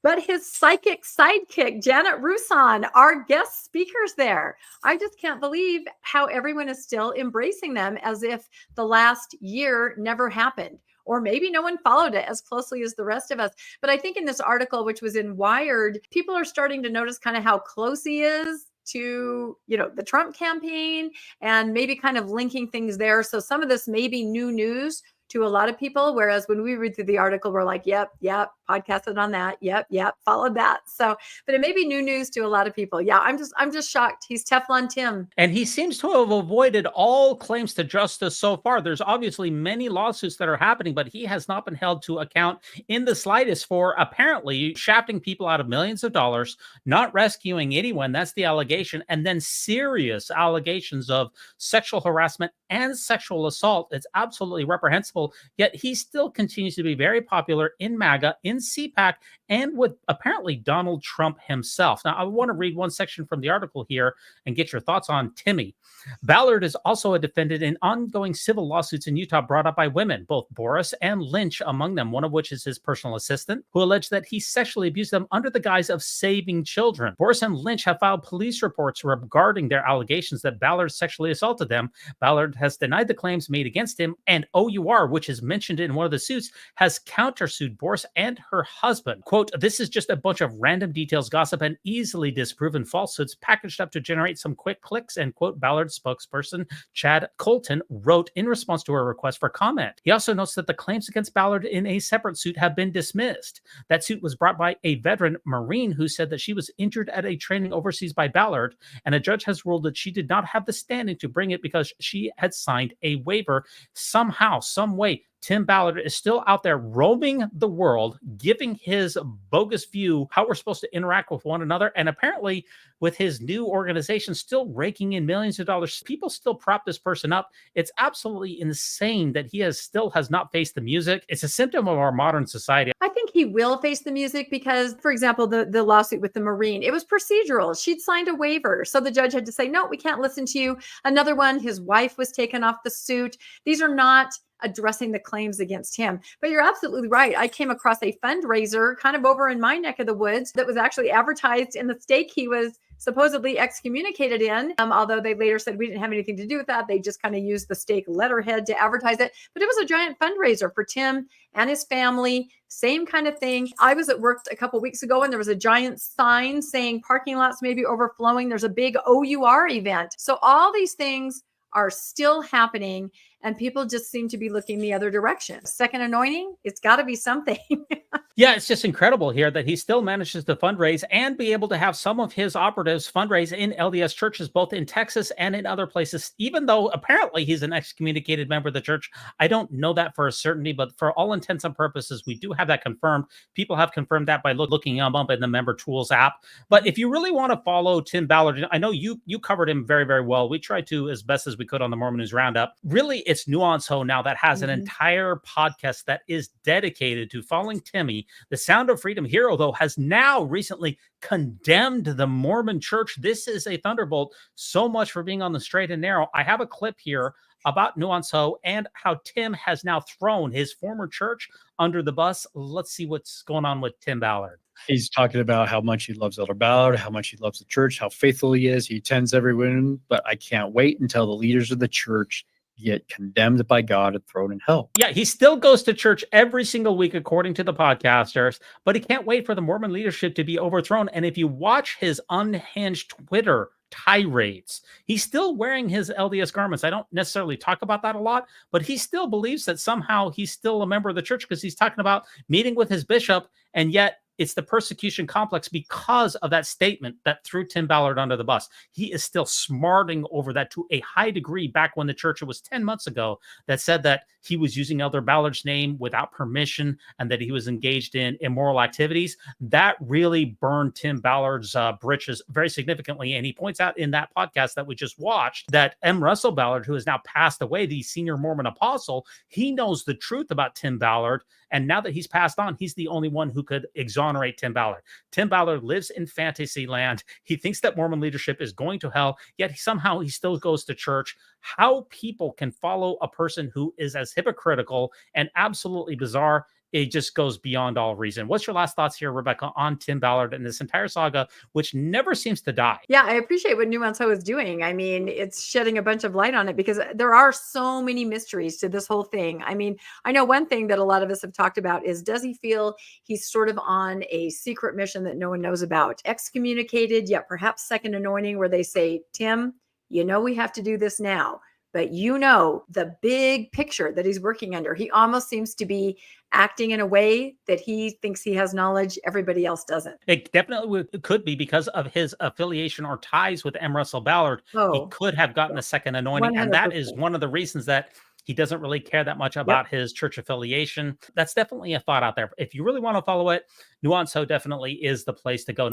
but his psychic sidekick, Janet Rusan, are guest speakers there. I just can't believe how everyone is still embracing them as if the last year never happened. Or maybe no one followed it as closely as the rest of us. But I think in this article, which was in Wired, people are starting to notice kind of how close he is to, the Trump campaign, and maybe kind of linking things there. So some of this may be new news to a lot of people. Whereas when we read through the article, we're like, yep, podcasted on that. Yep, followed that. So, but it may be new news to a lot of people. Yeah, I'm just shocked. He's Teflon Tim. And he seems to have avoided all claims to justice so far. There's obviously many lawsuits that are happening, but he has not been held to account in the slightest for apparently shafting people out of millions of dollars, not rescuing anyone. That's the allegation. And then serious allegations of sexual harassment and sexual assault. It's absolutely reprehensible. Yet he still continues to be very popular in MAGA, in CPAC, and with apparently Donald Trump himself. Now, I want to read one section from the article here and get your thoughts on Timmy. Ballard is also a defendant in ongoing civil lawsuits in Utah brought up by women, both Boris and Lynch among them, one of which is his personal assistant, who alleged that he sexually abused them under the guise of saving children. Boris and Lynch have filed police reports regarding their allegations that Ballard sexually assaulted them. Ballard has denied the claims made against him, and OUR, which is mentioned in one of the suits, has countersued Boris and her husband. Quote, "This is just a bunch of random details, gossip, and easily disproven falsehoods packaged up to generate some quick clicks," and quote, Ballard's spokesperson, Chad Colton, wrote in response to a request for comment. He also notes that the claims against Ballard in a separate suit have been dismissed. That suit was brought by a veteran Marine who said that she was injured at a training overseas by Ballard, and a judge has ruled that she did not have the standing to bring it because she had signed a waiver. Somehow, some way, Tim Ballard is still out there roaming the world, giving his bogus view how we're supposed to interact with one another. And apparently with his new organization still raking in millions of dollars, people still prop this person up. It's absolutely insane that he has not faced the music. It's a symptom of our modern society. I think he will face the music because, for example, the lawsuit with the Marine, it was procedural. She'd signed a waiver. So the judge had to say, no, we can't listen to you. Another one, his wife was taken off the suit. These are not addressing the claims against him. But you're absolutely right. I came across a fundraiser kind of over in my neck of the woods that was actually advertised in the stake he was supposedly excommunicated in, although they later said we didn't have anything to do with that. They just kind of used the stake letterhead to advertise it. But it was a giant fundraiser for Tim and his family. Same kind of thing. I was at work a couple of weeks ago and there was a giant sign saying parking lots may be overflowing. There's a big OUR event. So all these things are still happening and people just seem to be looking the other direction. Second anointing, it's got to be something. Yeah, it's just incredible here that he still manages to fundraise and be able to have some of his operatives fundraise in LDS churches, both in Texas and in other places, even though apparently he's an excommunicated member of the church. I don't know that for a certainty, but for all intents and purposes, we do have that confirmed. People have confirmed that by looking him up in the Member Tools app. But if you really want to follow Tim Ballard, I know you covered him very, very well. We tried to as best as we could on the Mormon News Roundup. Really, it's Nuance Ho now that has an entire podcast that is dedicated to following Timmy. The Sound of Freedom hero, though, has now recently condemned the Mormon church. This is a thunderbolt. So much for being on the straight and narrow. I have a clip here about Nuance Ho and how Tim has now thrown his former church under the bus. Let's see what's going on with Tim Ballard. He's talking about how much he loves Elder Ballard, how much he loves the church, how faithful he is. He attends everyone, but I can't wait until the leaders of the church get condemned by God and thrown in hell. Yeah, he still goes to church every single week, according to the podcasters, but he can't wait for the Mormon leadership to be overthrown. And if you watch his unhinged Twitter tirades, he's still wearing his LDS garments. I don't necessarily talk about that a lot, but he still believes that somehow he's still a member of the church because he's talking about meeting with his bishop, and yet it's the persecution complex because of that statement that threw Tim Ballard under the bus. He is still smarting over that to a high degree back when the church, it was 10 months ago, that said that he was using Elder Ballard's name without permission and that he was engaged in immoral activities. That really burned Tim Ballard's britches very significantly. And he points out in that podcast that we just watched that M. Russell Ballard, who has now passed away, the senior Mormon apostle, he knows the truth about Tim Ballard. And now that he's passed on, he's the only one who could exonerate Tim Ballard. Tim Ballard lives in fantasy land. He thinks that Mormon leadership is going to hell, yet somehow he still goes to church. How people can follow a person who is as hypocritical and absolutely bizarre, it just goes beyond all reason. What's your last thoughts here, Rebecca, on Tim Ballard and this entire saga, which never seems to die? Yeah, I appreciate what Nuance Ho is doing. I mean, it's shedding a bunch of light on it because there are so many mysteries to this whole thing. I mean, I know one thing that a lot of us have talked about is, does he feel he's sort of on a secret mission that no one knows about? Excommunicated, yet perhaps second anointing, where they say, Tim, you know, we have to do this now. But you know, the big picture that he's working under, he almost seems to be acting in a way that he thinks he has knowledge everybody else doesn't. It definitely could be because of his affiliation or ties with M. Russell Ballard. He could have gotten a second anointing. 100%. And that is one of the reasons that he doesn't really care that much about his church affiliation. That's definitely a thought out there. If you really want to follow it, Nuance Ho definitely is the place to go.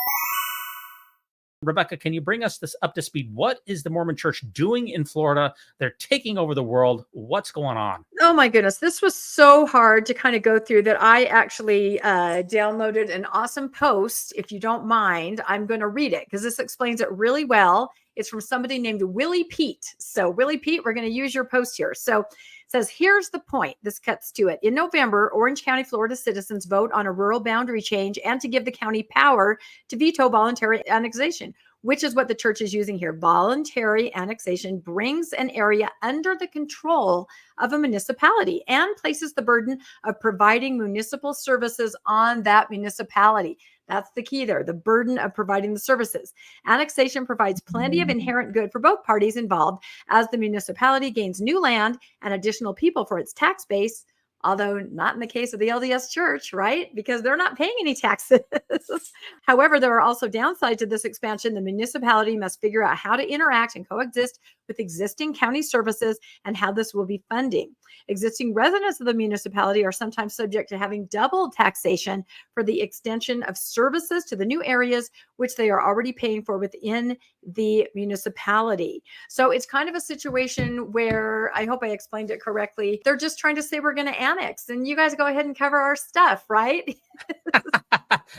Rebecca, can you bring us this up to speed? What is the Mormon Church doing in Florida? They're taking over the world. What's going on? Oh my goodness. This was so hard to kind of go through that I actually downloaded an awesome post. If you don't mind, I'm going to read it because this explains it really well. It's from somebody named Willie Pete. So Willie Pete, we're going to use your post here. So it says, here's the point. This cuts to it. In November, Orange County, Florida citizens vote on a rural boundary change and to give the county power to veto voluntary annexation, which is what the church is using here. Voluntary annexation brings an area under the control of a municipality and places the burden of providing municipal services on that municipality. That's the key there, the burden of providing the services. Annexation provides plenty of inherent good for both parties involved as the municipality gains new land and additional people for its tax base, although not in the case of the LDS Church, right? Because they're not paying any taxes. However, there are also downsides to this expansion. The municipality must figure out how to interact and coexist with existing county services and how this will be funding. Existing residents of the municipality are sometimes subject to having double taxation for the extension of services to the new areas, which they are already paying for within the municipality. So it's kind of a situation where, I hope I explained it correctly, they're just trying to say we're going to annex and you guys go ahead and cover our stuff, right?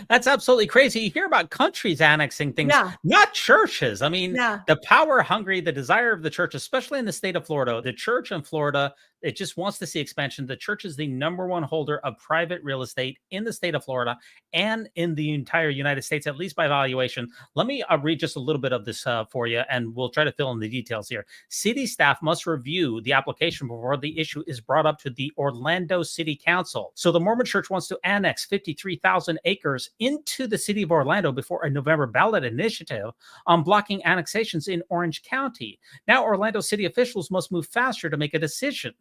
That's absolutely crazy. You hear about countries annexing things, not churches. I mean, the power hungry, the desire of the church, especially in the state of Florida, the church in Florida, it just wants to see expansion. The church is the #1 holder of private real estate in the state of Florida and in the entire United States, at least by valuation. Let me read just a little bit of this for you, and we'll try to fill in the details here. City staff must review the application before the issue is brought up to the Orlando City Council. So the Mormon Church wants to annex 53,000 acres into the city of Orlando before a November ballot initiative on blocking annexations in Orange County. Now, Orlando city officials must move faster to make a decision.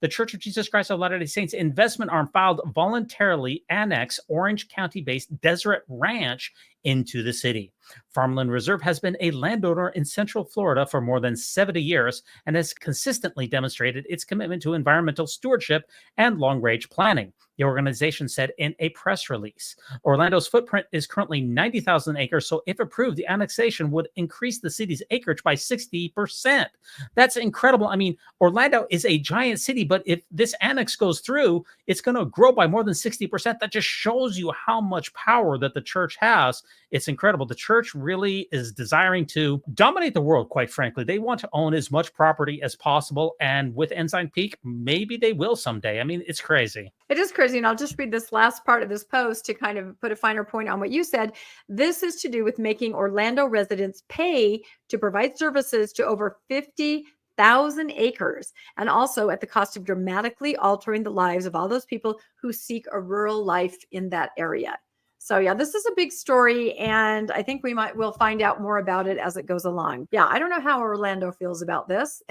The Church of Jesus Christ of Latter-day Saints investment arm filed voluntarily annex Orange County-based Deseret Ranch into the city. Farmland Reserve has been a landowner in Central Florida for more than 70 years and has consistently demonstrated its commitment to environmental stewardship and long-range planning, the organization said in a press release. Orlando's footprint is currently 90,000 acres, so if approved, the annexation would increase the city's acreage by 60%. That's incredible. I mean, Orlando is a giant city, but if this annex goes through, it's going to grow by more than 60%. That just shows you how much power that the church has. It's incredible. The church really is desiring to dominate the world, quite frankly. They want to own as much property as possible. And with Ensign Peak, maybe they will someday. I mean, it's crazy. It is crazy. And I'll just read this last part of this post to kind of put a finer point on what you said. This is to do with making Orlando residents pay to provide services to over 50,000 acres, and also at the cost of dramatically altering the lives of all those people who seek a rural life in that area. So yeah, this is a big story, and I think we'll find out more about it as it goes along. Yeah, I don't know how Orlando feels about this.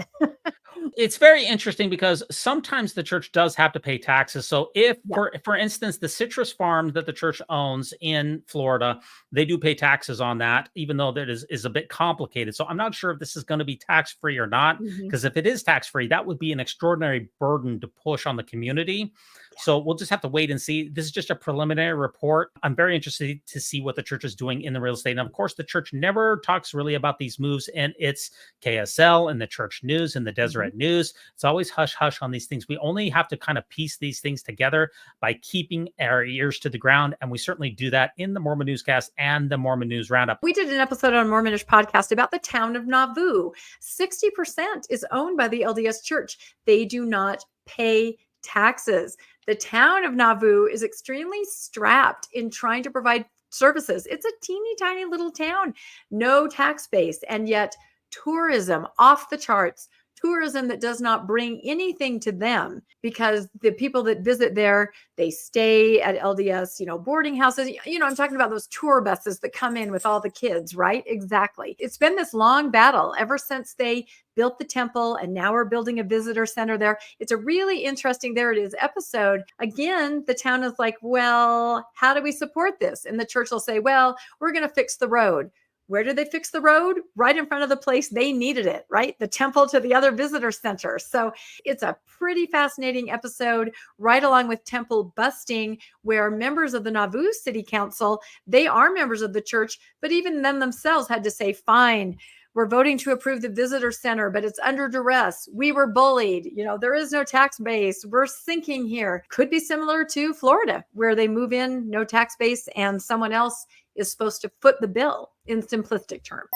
It's very interesting because sometimes the church does have to pay taxes. So if, Yeah. for instance, the citrus farm that the church owns in Florida, they do pay taxes on that, even though that is a bit complicated. So I'm not sure if this is going to be tax-free or not, Mhm. because if it is tax-free, that would be an extraordinary burden to push on the community. So we'll just have to wait and see. This is just a preliminary report. I'm very interested to see what the church is doing in the real estate. And of course, the church never talks really about these moves in its KSL and the church news and the Deseret News. It's always hush hush on these things. We only have to kind of piece these things together by keeping our ears to the ground. And we certainly do that in the Mormon Newscast and the Mormon News Roundup. We did an episode on Mormonish Podcast about the town of Navoo. 60% is owned by the LDS Church. They do not pay taxes. The town of Navoo is extremely strapped in trying to provide services. It's a teeny tiny little town, no tax base, and yet tourism off the charts. Tourism that does not bring anything to them, because the people that visit there, they stay at LDS, boarding houses. I'm talking about those tour buses that come in with all the kids, right? Exactly. It's been this long battle ever since they built the temple, and now we're building a visitor center there. It's a really interesting, there it is, episode. Again, the town is like, well, how do we support this? And the church will say, well, we're going to fix the road. Where did they fix the road? Right in front of the place they needed it, right? The temple to the other visitor center. So it's a pretty fascinating episode, right along with temple busting, where members of the Navoo City Council, they are members of the church, but even them themselves had to say, fine, we're voting to approve the visitor center, but it's under duress. We were bullied. There is no tax base. We're sinking here. Could be similar to Florida, where they move in, no tax base, and someone else is supposed to foot the bill in simplistic terms.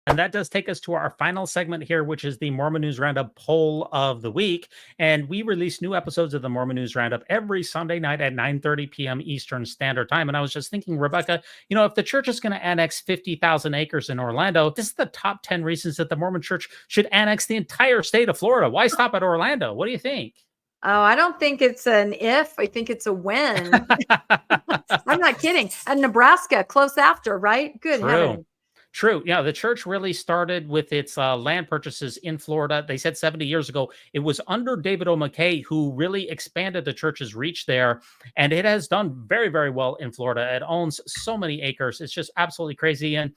And that does take us to our final segment here, which is the Mormon News Roundup poll of the week. And we release new episodes of the Mormon News Roundup every Sunday night at 9:30 p.m. Eastern Standard Time. And I was just thinking, Rebecca, if the church is going to annex 50,000 acres in Orlando, this is the top 10 reasons that the Mormon church should annex the entire state of Florida. Why stop at Orlando? What do you think? Oh, I don't think it's an if. I think it's a when. I'm not kidding. And Nebraska, close after, right? Good heavens. True. Yeah, the church really started with its land purchases in Florida. They said 70 years ago. It was under David O. McKay who really expanded the church's reach there. And it has done very, very well in Florida. It owns so many acres. It's just absolutely crazy. And,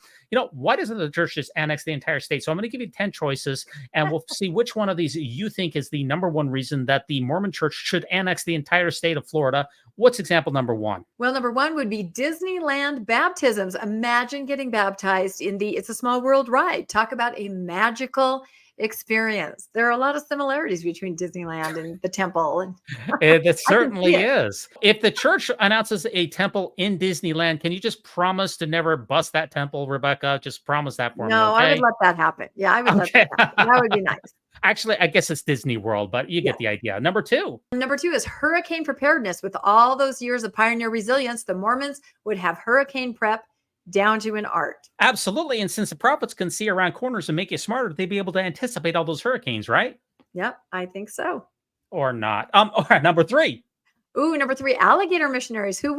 why doesn't the church just annex the entire state? So I'm going to give you 10 choices, and we'll see which one of these you think is the number one reason that the Mormon church should annex the entire state of Florida. What's example number one? Well, number one would be Disneyland baptisms. Imagine getting baptized in the It's a Small World ride. Talk about a magical experience. There are a lot of similarities between Disneyland and the temple. And it certainly is. If the church announces a temple in Disneyland, can you just promise to never bust that temple, Rebecca? Just promise that for me. No, okay? I would let that happen. Yeah, I would let that happen. That would be nice. Actually, I guess it's Disney World, but you get the idea. Number two is hurricane preparedness. With all those years of pioneer resilience, the Mormons would have hurricane prep down to an art. Absolutely. And since the prophets can see around corners and make you smarter, they'd be able to anticipate all those hurricanes, right? Yep, I think so. Or not. Number three. Ooh, number three, alligator missionaries. Who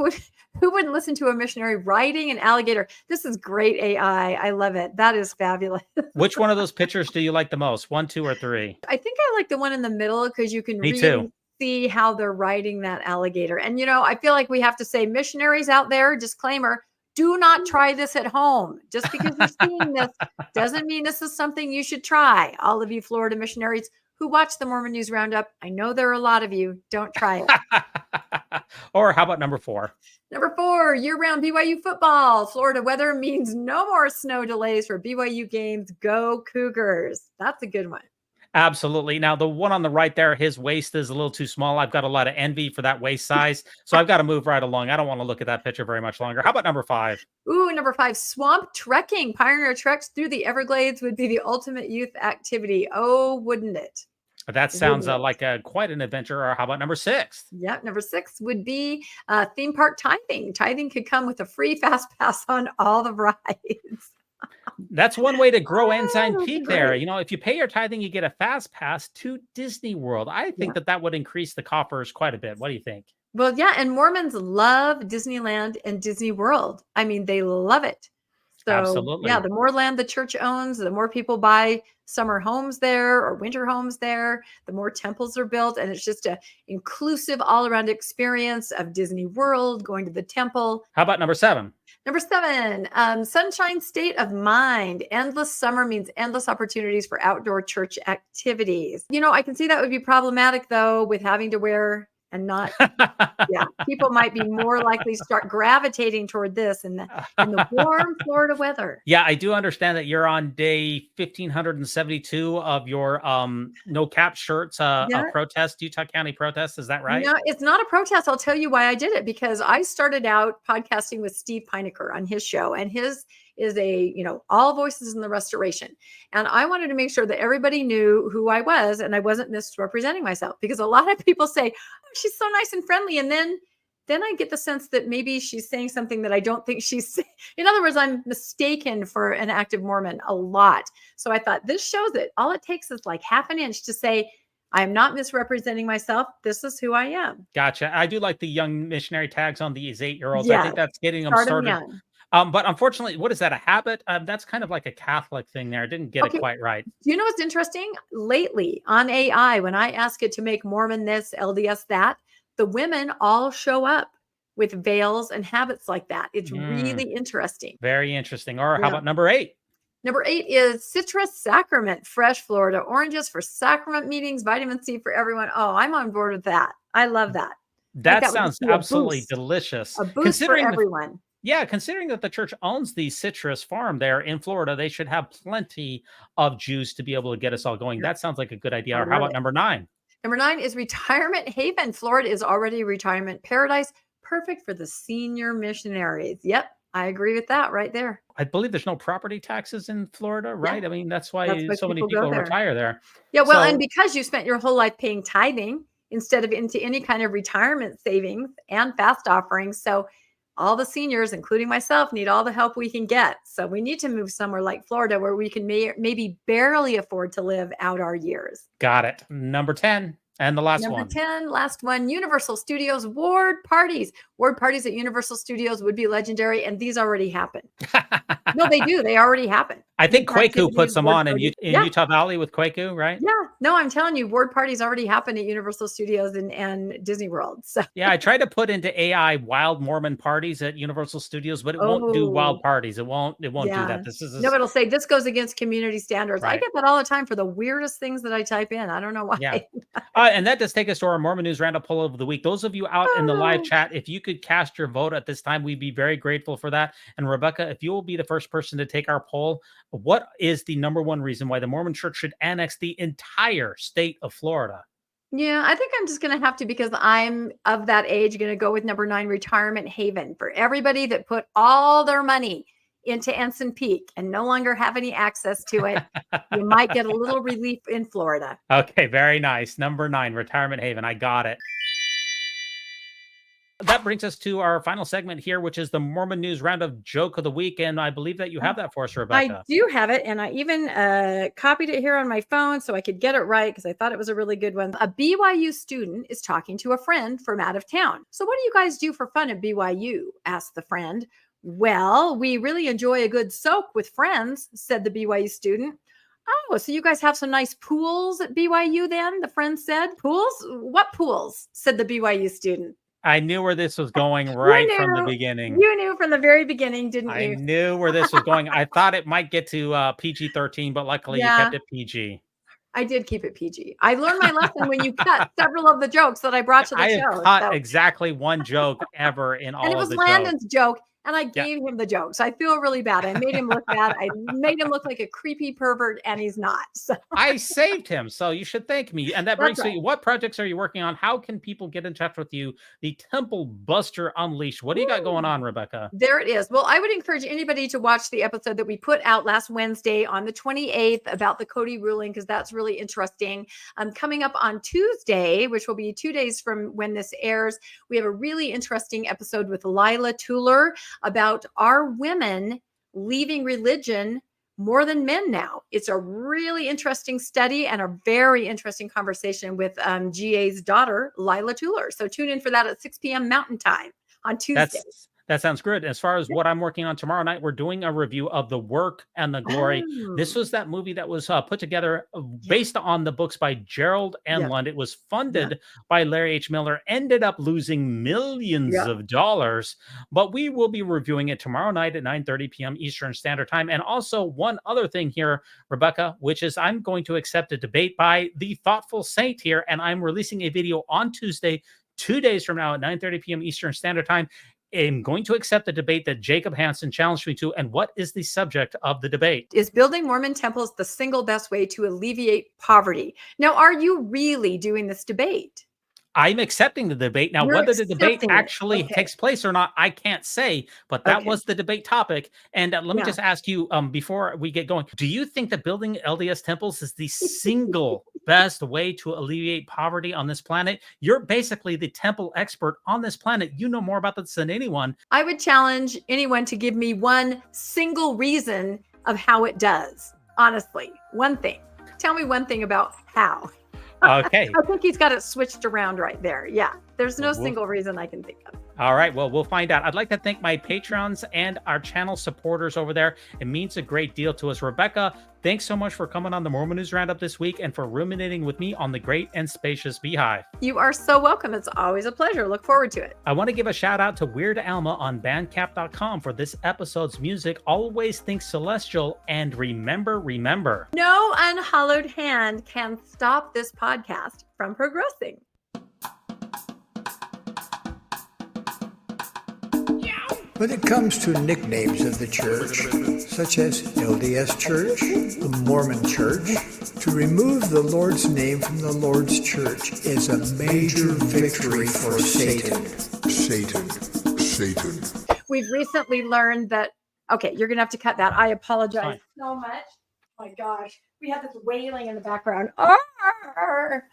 wouldn't listen to a missionary riding an alligator? This is great AI. I love it. That is fabulous. Which one of those pictures do you like the most? 1, 2, or 3? I think I like the one in the middle, because you can see how they're riding that alligator. And, I feel like we have to say, missionaries out there, disclaimer, do not try this at home. Just because you're seeing this doesn't mean this is something you should try. All of you Florida missionaries who watch the Mormon News Roundup, I know there are a lot of you. Don't try it. Or how about number 4? Number 4, year-round BYU football. Florida weather means no more snow delays for BYU games. Go Cougars. That's a good one. Absolutely. Now, the one on the right there, his waist is a little too small. I've got a lot of envy for that waist size. So I've got to move right along. I don't want to look at that picture very much longer. How about number 5? Ooh, number 5, swamp trekking. Pioneer treks through the Everglades would be the ultimate youth activity. Oh, wouldn't it? That sounds like quite an adventure. Or how about number 6? Yep. Number 6 would be theme park tithing. Tithing could come with a free fast pass on all the rides. That's one way to grow Oh, Ensign that'd be Peak there. great. You know, if you pay your tithing, you get a fast pass to Disney World. I think that would increase the coffers quite a bit. What do you think? Well, yeah, and Mormons love Disneyland and Disney World. I mean, they love it. So, yeah, Absolutely. the more land the church owns, the more people buy summer homes there or winter homes there, the more temples are built. And it's just a inclusive all around experience of Disney World, going to the temple. How about number 7? Number 7, sunshine state of mind. Endless summer means endless opportunities for outdoor church activities. You know, I can see that would be problematic though, with having to wear and not, yeah, people might be more likely to start gravitating toward this in the warm Florida weather. Yeah, I do understand that you're on day 1572 of your no cap shirts protest, Utah County protest. Is that right? No, it's not a protest. I'll tell you why I did it, because I started out podcasting with Steve Pinecker on his show, and his is all voices in the restoration. And I wanted to make sure that everybody knew who I was and I wasn't misrepresenting myself, because a lot of people say, oh, she's so nice and friendly. And then I get the sense that maybe she's saying something that I don't think she's saying. In other words, I'm mistaken for an active Mormon a lot. So I thought this shows it. All it takes is like half an inch to say, I'm not misrepresenting myself. This is who I am. Gotcha. I do like the young missionary tags on these 8-year-olds. Yeah. I think that's getting them Start 'em started. young. But unfortunately, what is that, a habit? That's kind of like a Catholic thing there. I didn't get it quite right. Do you know what's interesting? Lately on AI, when I ask it to make Mormon this, LDS that, the women all show up with veils and habits like that. It's really interesting. Very interesting. Or how about number 8? Number 8 is citrus sacrament, fresh Florida oranges for sacrament meetings, vitamin C for everyone. Oh, I'm on board with that. I love that. That sounds absolutely delicious. A boost for everyone. Yeah, considering that the church owns the citrus farm there in Florida, they should have plenty of juice to be able to get us all going. That sounds like a good idea. Or how about number 9? Number 9 is retirement haven. Florida is already a retirement paradise, perfect for the senior missionaries. Yep, I agree with that right there. I believe there's no property taxes in Florida, right? I mean, that's why so many people people retire there. Yeah, well, and because you spent your whole life paying tithing instead of into any kind of retirement savings and fast offerings. So all the seniors, including myself, need all the help we can get. So we need to move somewhere like Florida where we can maybe barely afford to live out our years. Got it. Number 10. And the last one. Number 10, last one, Universal Studios ward parties. Ward parties at Universal Studios would be legendary, and these already happen. No, they do. They already happen. I think Kwaku puts them on in Utah Valley with Kwaku, right? Yeah. No, I'm telling you, ward parties already happen at Universal Studios and Disney World. So yeah, I tried to put into AI wild Mormon parties at Universal Studios, but it won't do wild parties. It won't do that. No, it'll say this goes against community standards. Right. I get that all the time for the weirdest things that I type in. I don't know why. Yeah. And that does take us to our Mormon News Roundup poll of the week. Those of you out in the live chat, if you could cast your vote at this time, we'd be very grateful for that. And Rebecca, if you will be the first person to take our poll, what is the number one reason why the Mormon Church should annex the entire state of Florida? Yeah, I think I'm just going to have to, because I'm of that age, going to go with number 9, retirement haven. For everybody that put all their money into Ensign Peak and no longer have any access to it, you might get a little relief in Florida. Okay, very nice. Number 9, retirement haven. I got it. That brings us to our final segment here, which is the Mormon News Roundup joke of the week. And I believe that you have that for us, Rebecca. I do have it. And I even copied it here on my phone so I could get it right, because I thought it was a really good one. A BYU student is talking to a friend from out of town. So what do you guys do for fun at BYU? Asked the friend. Well, we really enjoy a good soak with friends, said the BYU student. Oh, so you guys have some nice pools at BYU then? The friend said. Pools? What pools? Said the BYU student. I knew where this was going right from the beginning. You knew from the very beginning, didn't you? I knew where this was going. I thought it might get to PG-13, but luckily you kept it PG. I did keep it PG. I learned my lesson when you cut several of the jokes that I brought to the show. I cut exactly one joke ever in all of the jokes. And it was Landon's joke. And I gave him the jokes. I feel really bad. I made him look bad. I made him look like a creepy pervert, and he's not. So. I saved him, so you should thank me. And that brings me, what projects are you working on? How can people get in touch with you? The Temple Buster Unleashed. What do you got going on, Rebecca? There it is. Well, I would encourage anybody to watch the episode that we put out last Wednesday on the 28th about the Cody ruling, because that's really interesting. Coming up on Tuesday, which will be 2 days from when this airs, we have a really interesting episode with Lila Tuller about, are women leaving religion more than men now. It's a really interesting study and a very interesting conversation with GA's daughter, Lila Tuller. So tune in for that at 6 p.m. Mountain Time on Tuesday. That sounds good. As far as what I'm working on tomorrow night, we're doing a review of The Work and the Glory. This was that movie that was put together based on the books by Gerald Enlund. It was funded by Larry H. Miller, ended up losing millions of dollars, but we will be reviewing it tomorrow night at 9:30 p.m. Eastern Standard Time. And also one other thing here, Rebecca, which is I'm going to accept a debate by the Thoughtful Saint here, and I'm releasing a video on Tuesday, 2 days from now at 9:30 p.m. Eastern Standard Time. I'm going to accept the debate that Jacob Hansen challenged me to. And what is the subject of the debate? Is building Mormon temples the single best way to alleviate poverty? Now, are you really doing this debate? I'm accepting the debate. Now, You're whether the debate accepting it. actually takes place or not, I can't say, but that was the debate topic. And let me just ask you before we get going, do you think that building LDS temples is the single best way to alleviate poverty on this planet? You're basically the temple expert on this planet. You know more about this than anyone. I would challenge anyone to give me one single reason of how it does. Honestly, one thing. Tell me one thing about how. Okay. I think he's got it switched around right there. Yeah. There's no single reason I can think of. All right. Well, we'll find out. I'd like to thank my patrons and our channel supporters over there. It means a great deal to us. Rebecca, thanks so much for coming on the Mormon News Roundup this week and for ruminating with me on the great and spacious Beehive. You are so welcome. It's always a pleasure. Look forward to it. I want to give a shout out to Weird Alma on Bandcamp.com for this episode's music. Always think celestial and remember. No unhallowed hand can stop this podcast from progressing. When it comes to nicknames of the church, such as LDS Church, the Mormon Church, to remove the Lord's name from the Lord's church is a major victory for Satan. Satan. We've recently learned that, okay, you're going to have to cut that. I apologize so much. Oh my gosh. We have this wailing in the background. Arr!